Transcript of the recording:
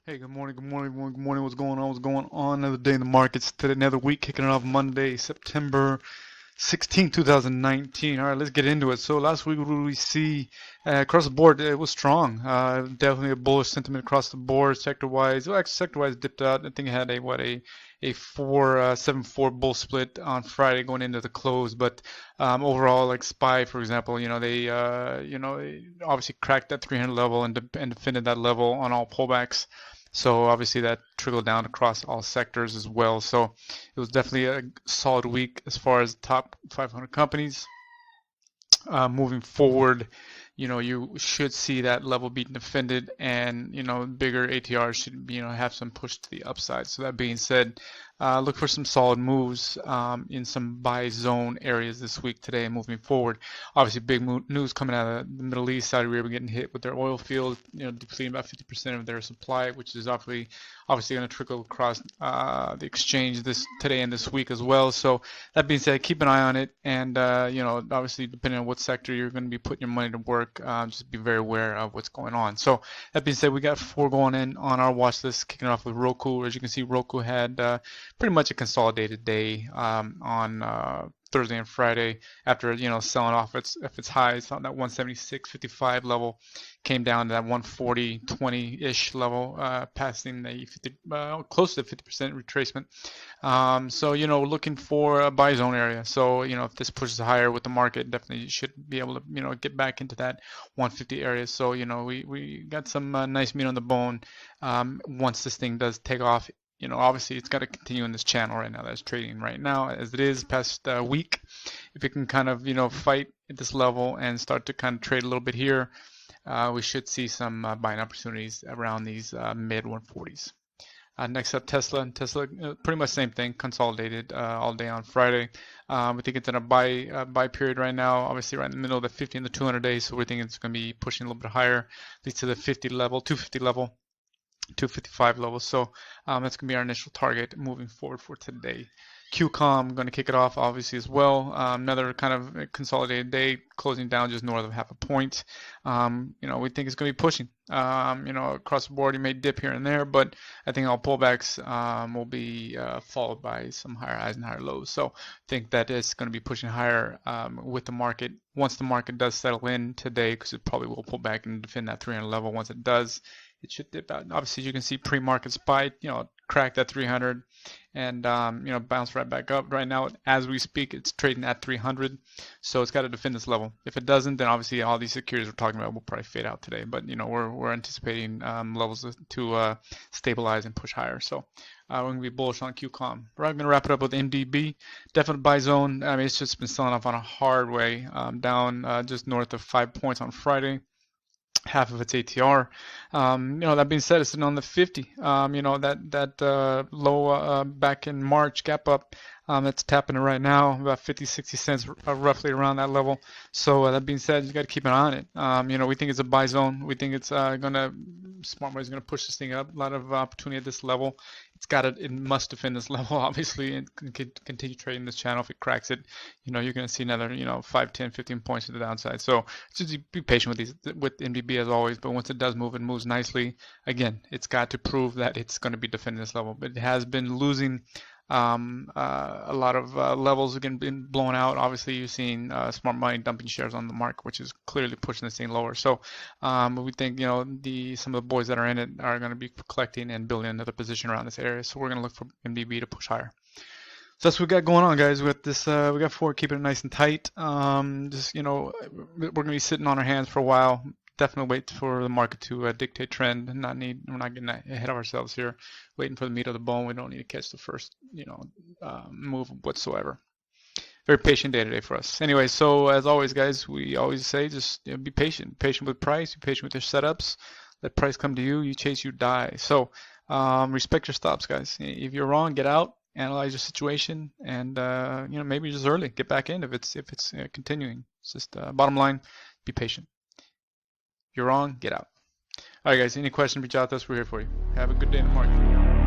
Hey, good morning, good morning, good morning. What's going on? What's going on? Another day in the markets. Today, another week, kicking it off Monday, September 16th, 2019. All right, let's get into it. So last week, what did we see? Across the board, it was strong. Definitely a bullish sentiment across the board, sector-wise. Well, actually, sector-wise dipped out. I think it had a 4-7-4 bull split on Friday going into the close. But overall, like SPY, for example, they obviously cracked that 300 level and defended that level on all pullbacks. So obviously that trickled down across all sectors as well. So it was definitely a solid week as far as top 500 companies. Moving forward, you should see that level being defended, and bigger ATRs should have some push to the upside. So that being said, look for some solid moves in some buy zone areas this week today and moving forward. Obviously, big news coming out of the Middle East. Saudi Arabia getting hit with their oil field, depleting about 50% of their supply, which is obviously going to trickle across the exchange today and this week as well. So that being said, keep an eye on it, and obviously depending on what sector you're going to be putting your money to work, just be very aware of what's going on. So that being said, we got four going in on our watch list, kicking off with Roku. As you can see, Roku had pretty much a consolidated day on Thursday and Friday after selling off its highs on that 176.55 level, came down to that 140.20-ish level, passing the close to the 50% retracement. So looking for a buy zone area. So if this pushes higher with the market, definitely should be able to get back into that 150 area. So we got some nice meat on the bone once this thing does take off. Obviously it's got to continue in this channel right now that's trading right now as it is past week. If it can kind of fight at this level and start to kind of trade a little bit here, we should see some buying opportunities around these mid 140s. Next up, Tesla. Tesla, pretty much same thing, consolidated all day on Friday. We think it's in a buy period right now, obviously right in the middle of the 50 and the 200 days, so we think it's going to be pushing a little bit higher, at least to the 50 level, 250 level. 255 level. So that's going to be our initial target moving forward for today. QCOM going to kick it off obviously as well. Another kind of consolidated day, closing down just north of half a point. We think it's going to be pushing. Across the board, you may dip here and there, but I think all pullbacks will be followed by some higher highs and higher lows. So I think that it's going to be pushing higher with the market. Once the market does settle in today, because it probably will pull back and defend that 300 level. Once it does, it should dip out. And obviously, you can see pre-market spike, crack that 300 and bounce right back up. Right now, as we speak, it's trading at 300, so it's got to defend this level. If it doesn't, then obviously all these securities we're talking about will probably fade out today. But we're anticipating levels to stabilize and push higher. So we're going to be bullish on QCOM. We're going to wrap it up with MDB. Definite buy zone. I mean, it's just been selling off on a hard way, down just north of 5 points on Friday. Half of its ATR. That being said, it's sitting on the 50. That low back in March gap up, that's tapping it right now, about 50, 60 cents, roughly around that level. So that being said, you got to keep an eye on it. We think it's a buy zone. We think it's smart money is gonna push this thing up. A lot of opportunity at this level. It must defend this level, obviously, and continue trading this channel. If it cracks it, you're gonna see another 5, 10, 15 points to the downside. So just be patient with MDB as always. But once it does move, it moves nicely. Again, it's got to prove that it's going to be defending this level. But it has been losing a lot of levels again been blown out. Obviously, you've seen smart money dumping shares on the market, which is clearly pushing this thing lower. So we think some of the boys that are in it are going to be collecting and building another position around this area. So we're going to look for MDB to push higher. So that's what we got going on, guys. With this, we got four, keeping it nice and tight. We're going to be sitting on our hands for a while. Definitely wait for the market to dictate trend. We're not getting ahead of ourselves here. Waiting for the meat of the bone. We don't need to catch the first, move whatsoever. Very patient day today for us. Anyway, so as always, guys, we always say just be patient. Patient with price. Be patient with your setups. Let price come to you. You chase, you die. So respect your stops, guys. If you're wrong, get out. Analyze your situation, and maybe just early get back in if it's continuing. It's just bottom line, be patient. If you're wrong, get out. All right, guys. Any questions? Reach out to us. We're here for you. Have a good day in the market.